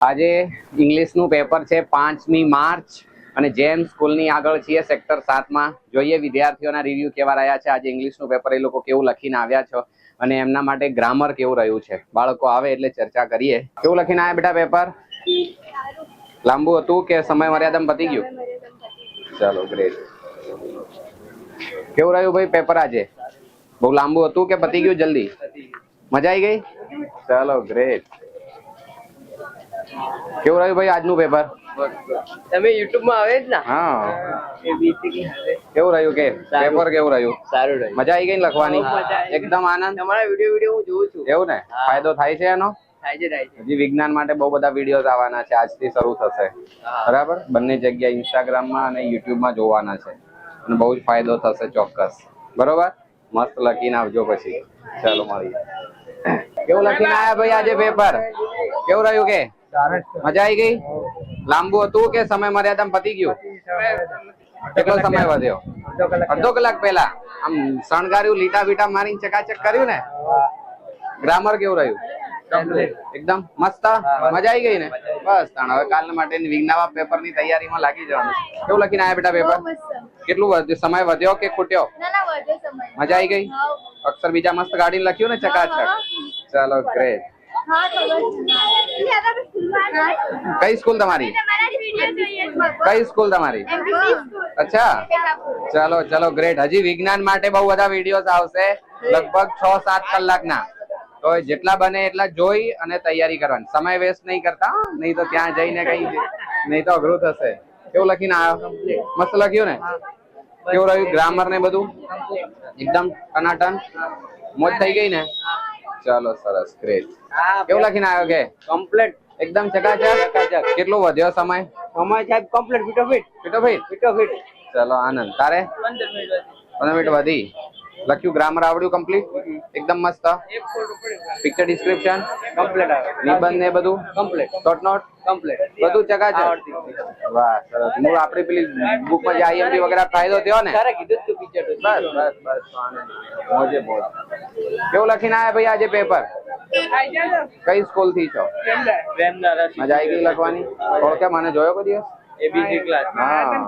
આજે ઇંગ્લિશનું પેપર છે 5મી માર્ચ અને જેમ સ્કૂલની આગળ છીએ સેક્ટર 7 માં જોઈએ વિદ્યાર્થીઓના રિવ્યુ કેવા રહ્યા છે। આજે ઇંગ્લિશનું પેપર એ લોકો કેવું લખીને આવ્યા છે અને એમના માટે ગ્રામર કેવું રહ્યું છે। બાળકો આવે એટલે ચર્ચા કરીએ। કેવું લખીને આવ્યા બેટા પેપર? લાંબુ હતું કે સમય મર્યાદામાં પતી ગયું? ચાલો ગ્રેટ। કેવું રહ્યું ભાઈ પેપર આજે? બહુ લાંબુ હતું કે પતી ગયું જલ્દી? મજા આવી ગઈ? ચાલો ગ્રેટ। કેવું રહ્યું ભાઈ આજનું પેપર? તમે YouTube માં આવે જ ને? હા એબીસી કેવું રહ્યું કે પેપર કેવું રહ્યું? સારું રહ્યું। મજા આવી ગઈ ને લખવાની? એકદમ આનંદ? તમારા વિડિયો હું જોઉં છું। એવું ને? ફાયદો થાય છે એનો? થાય છે। હજી વિજ્ઞાન માટે બહુ બધા વિડીયોઝ આવવાના છે, આજથી શરૂ થશે બરાબર। બંને જગ્યાએ ઇન્સ્ટાગ્રામમાં અને યુટ્યુબમાં જોવાના છે અને બહુ જ ફાયદો થશે ચોક્કસ બરોબર। મસ્ત લખીને આવજો પછી। ચાલો મળીએ। કેવું લખીને આયા ભાઈ આજે પેપર? કેવું રહ્યું કે? મજા આવી ગઈ? લાંબુ હતું કે સમય મર્યાદામાં પતી ગયું? કેટલો સમય વધ્યો? અડધો કલાક પહેલા આમ શણગાર્યું, લીટા બીટા મારીને ચકાચક કર્યું ને? ગ્રામર કેવું રહ્યું? એકદમ મસ્ત? મજા આવી ગઈ ને? બસ તાણ હવે કાલ માટે વિજ્ઞાન પેપરની તૈયારીમાં લાગી જવાનું। કેવું લખીને આયા બેટા પેપર? કેટલું વધ્યું? સમય વધ્યો કે ખૂટ્યો? મજા આવી ગઈ? અક્ષર બીજા મસ્ત ગાડીને લખ્યું ને ચકાચક? ચાલો ગ્રેટ। કઈ સ્કૂલ તમારી? કઈ સ્કૂલ તમારી? અચ્છા ચાલો ચાલો ગ્રેટ। હજી વિજ્ઞાન માટે બહુ બધા વિડીયોઝ આવશે, લગભગ 6-7 કલાકના। તો જેટલા બને એટલા જોઈ અને તૈયારી કરવાની, સમય વેસ્ટ નહીં કરતા, નહીં તો ત્યાં જઈને કઈ નહીં તો અઘરું થશે। કેવું લખીને આવ્યો? મસ્ત લખ્યું ને? કેવું રહ્યું ગ્રામર ને બધું? એકદમ ટનાટન? મોજ થઈ ગઈ ને? ચાલો સરસ ગ્રેટ। કેવું લખીને આવ્યો કે? કમ્પ્લીટ એકદમ ચકાચક? કેટલો વધ્યો સમય? સમય સાહેબ કમ્પ્લીટ ફીટોફીટ? ચાલો આનંદ। તારે? 15 મિનિટ વધી। લખ્યું ગ્રામર આવડ્યું કમ્પ્લીટ? એકદમ મસ્ત? પિક્ચર ડિસ્ક્રિપ્શન કમ્પ્લીટ આવે। નિબંધ ને બધું કમ્પ્લીટ શોર્ટ નોટ કમ્પ્લીટ બધું ચકાચક? વાહ સરસ। મૂળ આપણી પેલી બુકમાં જે આઈએમપી વગેરે ફાયદો થયો ને? તારે કીધું તું પિક્ચર બસ આનંદ મોજે મોજ। કેવું લખીને આયા ભાઈ આજે પેપર? કઈ સ્કૂલ થી છો? પ્રેમદાર મજા આવી ગઈ લખવાની? ઓળખે મને જોયો કોઈ દિવસ? એબીસી ક્લાસ હા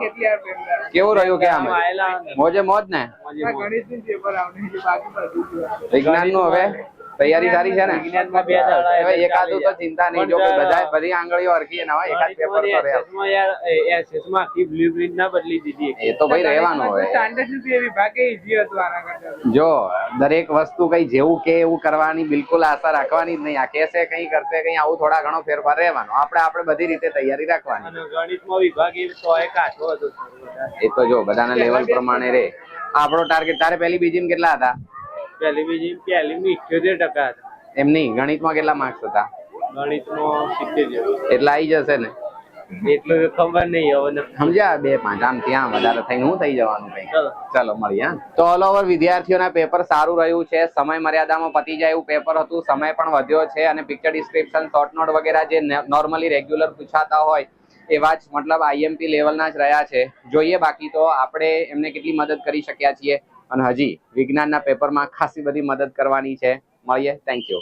કેવું રહ્યું કે આમ મોજે મોજ ને? વિજ્ઞાન નું હવે તૈયારી સારી છે ને? વિજ્ઞાનમાં 2 દાડા હવે એકાદું તો ચિંતા નહીં, જો બધી આંગળીઓ હરખી ના હોય, એકાદ પેપર તો રહે। એસએસમાં યાર એસએસમાં આખી બ્લુપ્રિન્ટ ના બદલી દીધી। એ તો ભાઈ રહેવાનું હોય। જો દરેક વસ્તુ કઈ જેવું કે એવું કરવાની બિલકુલ આશા રાખવાની જ નહીં। આ કેસે કઈ કરશે કઈ આવું થોડા ઘણો ફેરફાર રહેવાનો, આપણે બધી રીતે તૈયારી રાખવાની। અને ગણિતમાં વિભાગ એ 100 કાઠો હતો। એ તો જો બધાના લેવલ પ્રમાણે રે। આપણો ટાર્ગેટ તારે પહેલી બીજી કેટલા હતા? પહેલી બીજી પહેલી 78% હતા। એમ નહીં, ગણિતમાં કેટલા માર્ક્સ હતા? ગણિતમાં 70 એટલા આવી જશે ને? એટલું ખબર નહીં હવે સમજ્યા? 2-5 આમ ત્યાં વધારે થઈને હું થઈ જવાનું કઈ? ચાલો મળીએ। તો ઓલ ઓવર વિદ્યાર્થીઓના પેપર સારું રહ્યું છે, સમય મર્યાદામાં પતી જાય એવું પેપર હતું, સમય પણ વધ્યો છે અને પિક્ચર ડિસ્ક્રિપ્શન, શોર્ટ નોટ વગેરે જે નોર્મલી રેગ્યુલર પૂછાતા હોય એવા જ મતલબ આઈએમપી લેવલના જ રહ્યા છે। જોઈએ બાકી તો આપણે એમને કેટલી મદદ કરી શક્યા છીએ અને હજી વિજ્ઞાનના પેપરમાં ખાસી બધી મદદ કરવાની છે। મળીએ। Thank you.